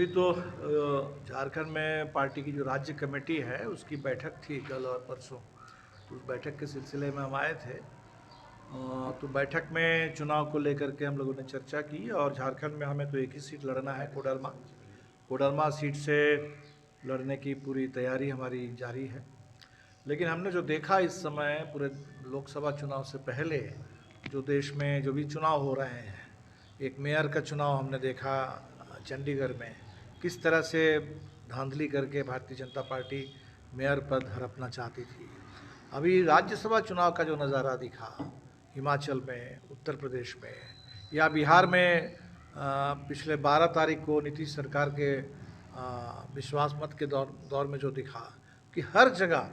तो झारखंड में पार्टी की जो राज्य कमेटी है उसकी बैठक थी कल और परसों। तो उस बैठक के सिलसिले में हम आए थे। तो बैठक में चुनाव को लेकर के हम लोगों ने चर्चा की और झारखंड में हमें तो एक ही सीट लड़ना है, कोडरमा सीट से लड़ने की पूरी तैयारी हमारी जारी है। लेकिन हमने जो देखा इस समय पूरे लोकसभा चुनाव से पहले जो देश में जो भी चुनाव हो रहे हैं, एक मेयर का चुनाव हमने देखा चंडीगढ़ में, किस तरह से धांधली करके भारतीय जनता पार्टी मेयर पद हड़पना चाहती थी। अभी राज्यसभा चुनाव का जो नज़ारा दिखा हिमाचल में, उत्तर प्रदेश में या बिहार में, पिछले 12 तारीख को नीतीश सरकार के विश्वास मत के दौर में जो दिखा कि हर जगह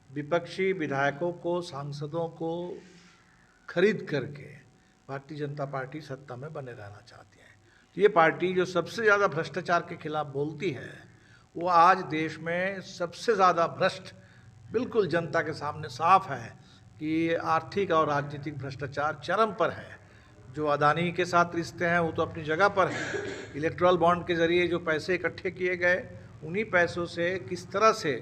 विपक्षी विधायकों को, सांसदों को खरीद करके भारतीय जनता पार्टी सत्ता में बने रहना चाहती है। तो ये पार्टी जो सबसे ज़्यादा भ्रष्टाचार के खिलाफ बोलती है, वो आज देश में सबसे ज़्यादा भ्रष्ट, बिल्कुल जनता के सामने साफ है कि आर्थिक और राजनीतिक भ्रष्टाचार चरम पर है। जो अदानी के साथ रिश्ते हैं वो तो अपनी जगह पर है। इलेक्ट्रल बॉन्ड के ज़रिए जो पैसे इकट्ठे किए गए, उन्हीं पैसों से किस तरह से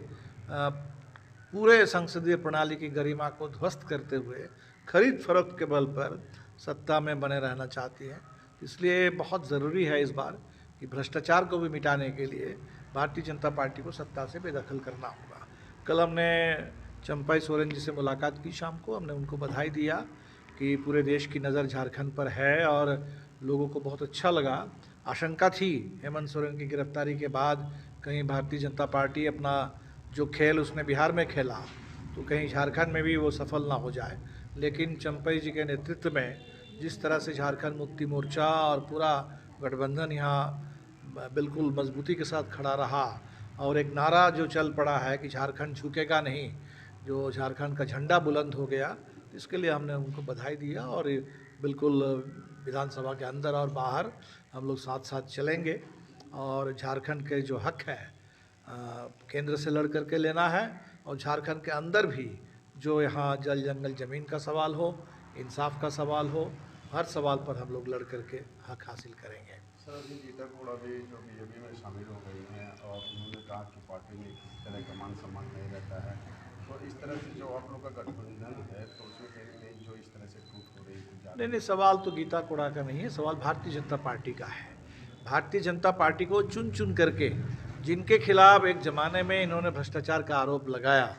पूरे संसदीय प्रणाली की गरिमा को ध्वस्त करते हुए खरीद फरोख्त के बल पर सत्ता में बने रहना चाहती है। इसलिए बहुत ज़रूरी है इस बार कि भ्रष्टाचार को भी मिटाने के लिए भारतीय जनता पार्टी को सत्ता से बेदखल करना होगा। कल हमने चंपाई सोरेन जी से मुलाकात की, शाम को हमने उनको बधाई दिया कि पूरे देश की नज़र झारखंड पर है और लोगों को बहुत अच्छा लगा। आशंका थी हेमंत सोरेन की गिरफ्तारी के बाद कहीं भारतीय जनता पार्टी अपना जो खेल उसने बिहार में खेला तो कहीं झारखंड में भी वो सफल ना हो जाए। लेकिन चंपाई जी के नेतृत्व में जिस तरह से झारखंड मुक्ति मोर्चा और पूरा गठबंधन यहाँ बिल्कुल मजबूती के साथ खड़ा रहा और एक नारा जो चल पड़ा है कि झारखंड झुकेगा नहीं, जो झारखंड का झंडा बुलंद हो गया, इसके लिए हमने उनको बधाई दिया। और बिल्कुल विधानसभा के अंदर और बाहर हम लोग साथ साथ चलेंगे और झारखंड के जो हक है केंद्र से लड़ करके लेना है और झारखंड के अंदर भी जो यहाँ जल जंगल ज़मीन का सवाल हो, इंसाफ का सवाल हो, हर सवाल पर हम लोग लड़ करके हक हासिल करेंगे। सर, अभी गीता कोड़ा भी जो बीजेपी में शामिल हो गई हैं और उन्होंने कहा कि पार्टी में किसी तरह का मान सम्मान नहीं रहता है, तो इस तरह से जो आप लोग का गठबंधन है तो उसमें कहीं ना कहीं जो इस तरह से टूट हो रही है। नहीं, सवाल तो गीता कोड़ा का नहीं है, सवाल भारतीय जनता पार्टी का है। भारतीय जनता पार्टी को चुन चुन करके जिनके खिलाफ एक ज़माने में इन्होंने भ्रष्टाचार का आरोप लगाया,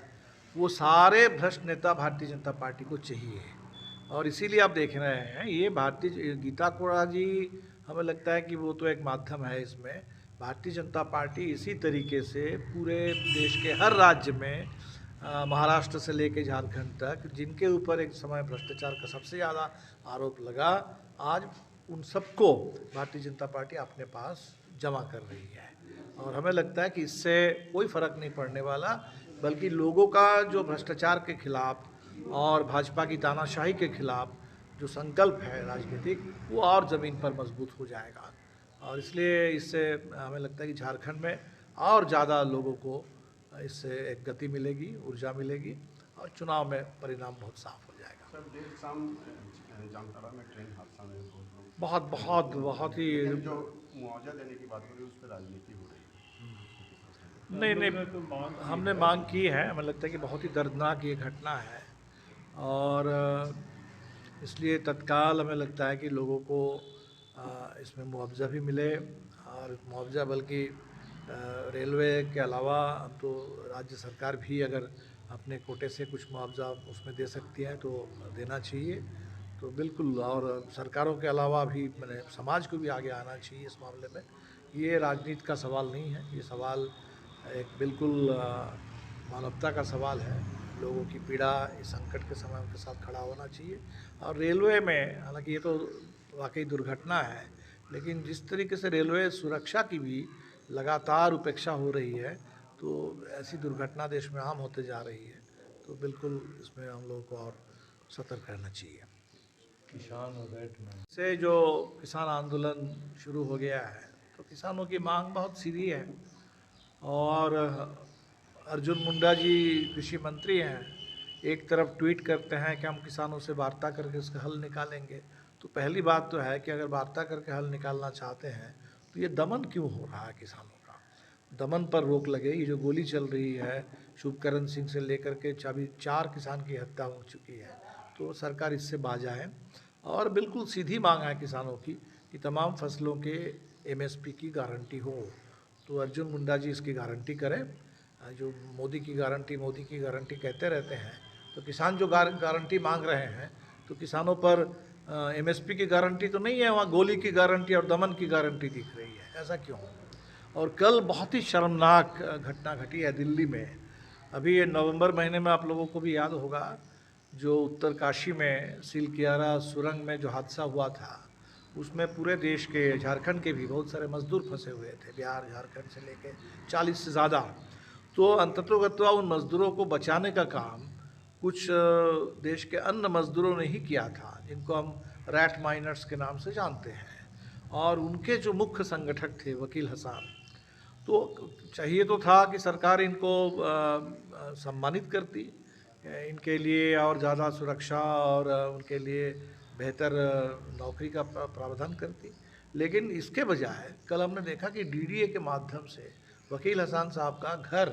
वो सारे भ्रष्ट नेता भारतीय जनता पार्टी को चाहिए। और इसीलिए आप देख रहे हैं ये भारतीय गीता कोड़ा जी, हमें लगता है कि वो तो एक माध्यम है इसमें। भारतीय जनता पार्टी इसी तरीके से पूरे देश के हर राज्य में, महाराष्ट्र से लेकर झारखंड तक जिनके ऊपर एक समय भ्रष्टाचार का सबसे ज़्यादा आरोप लगा, आज उन सबको भारतीय जनता पार्टी अपने पास जमा कर रही है। और हमें लगता है कि इससे कोई फ़र्क नहीं पड़ने वाला, बल्कि लोगों का जो भ्रष्टाचार के खिलाफ और भाजपा की तानाशाही के खिलाफ जो संकल्प है राजनीतिक, वो और ज़मीन पर मजबूत हो जाएगा। और इसलिए इससे हमें लगता है कि झारखंड में और ज़्यादा लोगों को इससे एक गति मिलेगी, ऊर्जा मिलेगी और चुनाव में परिणाम बहुत साफ हो जाएगा। सर, देर शाम जामताड़ा में ट्रेन हादसा में बहुत ही जो मुआवजा देने की बात हो रही है उस पर राजनीति हो रही है। नहीं, हमने मांग की है। हमें लगता है कि बहुत ही दर्दनाक ये घटना है और इसलिए तत्काल हमें लगता है कि लोगों को इसमें मुआवजा भी मिले। और मुआवजा बल्कि रेलवे के अलावा अब तो राज्य सरकार भी अगर अपने कोटे से कुछ मुआवजा उसमें दे सकती है तो देना चाहिए। तो बिल्कुल, और सरकारों के अलावा भी मैंने समाज को भी आगे आना चाहिए इस मामले में। ये राजनीति का सवाल नहीं है, ये सवाल एक बिल्कुल मानवता का सवाल है। लोगों की पीड़ा, इस संकट के समय उनके साथ खड़ा होना चाहिए। और रेलवे में, हालांकि ये तो वाकई दुर्घटना है, लेकिन जिस तरीके से रेलवे सुरक्षा की भी लगातार उपेक्षा हो रही है, तो ऐसी दुर्घटना देश में आम होते जा रही है। तो बिल्कुल इसमें हम लोगों को और सतर्क रहना चाहिए। किसान से जो किसान आंदोलन शुरू हो गया है, तो किसानों की मांग बहुत सीधी है। और अर्जुन मुंडा जी कृषि मंत्री हैं, एक तरफ ट्वीट करते हैं कि हम किसानों से वार्ता करके इसका हल निकालेंगे। तो पहली बात तो है कि अगर वार्ता करके हल निकालना चाहते हैं तो ये दमन क्यों हो रहा है किसानों का? दमन पर रोक लगे। ये जो गोली चल रही है, शुभकरण सिंह से लेकर के अभी 4 किसान की हत्या हो चुकी है, तो सरकार इससे बाज आए और बिल्कुल सीधी मांग है किसानों की कि तमाम फसलों के एमएसपी की गारंटी हो। तो अर्जुन मुंडा जी इसकी गारंटी करें। जो मोदी की गारंटी कहते रहते हैं, तो किसान जो गारंटी मांग रहे हैं, तो किसानों पर एमएसपी की गारंटी तो नहीं है, वहाँ गोली की गारंटी और दमन की गारंटी दिख रही है। ऐसा क्यों? और कल बहुत ही शर्मनाक घटना घटी है दिल्ली में। अभी ये नवंबर महीने में आप लोगों को भी याद होगा, जो उत्तरकाशी में सिलकियारा सुरंग में जो हादसा हुआ था, उसमें पूरे देश के, झारखंड के भी बहुत सारे मजदूर फंसे हुए थे, बिहार झारखंड से लेके 40 से ज़्यादा। तो अंततोगत्वा उन मजदूरों को बचाने का काम कुछ देश के अन्य मजदूरों ने ही किया था, जिनको हम रैट माइनर्स के नाम से जानते हैं। और उनके जो मुख्य संगठक थे वकील हसन, तो चाहिए तो था कि सरकार इनको सम्मानित करती, इनके लिए और ज़्यादा सुरक्षा और उनके लिए बेहतर नौकरी का प्रावधान करती। लेकिन इसके बजाय कल हमने देखा कि डीडीए के माध्यम से वकील हसन साहब का घर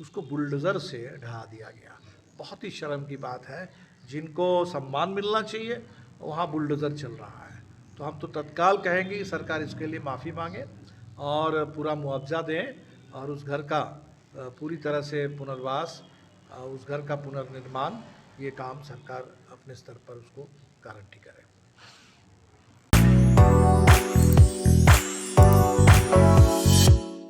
उसको बुलडोज़र से ढहा दिया गया। बहुत ही शर्म की बात है। जिनको सम्मान मिलना चाहिए वहाँ बुलडोज़र चल रहा है। तो हम तो तत्काल कहेंगे कि सरकार इसके लिए माफ़ी मांगे और पूरा मुआवजा दें और उस घर का पूरी तरह से पुनर्वास, उस घर का पुनर्निर्माण, ये काम सरकार अपने स्तर पर उसको गारंटी करे।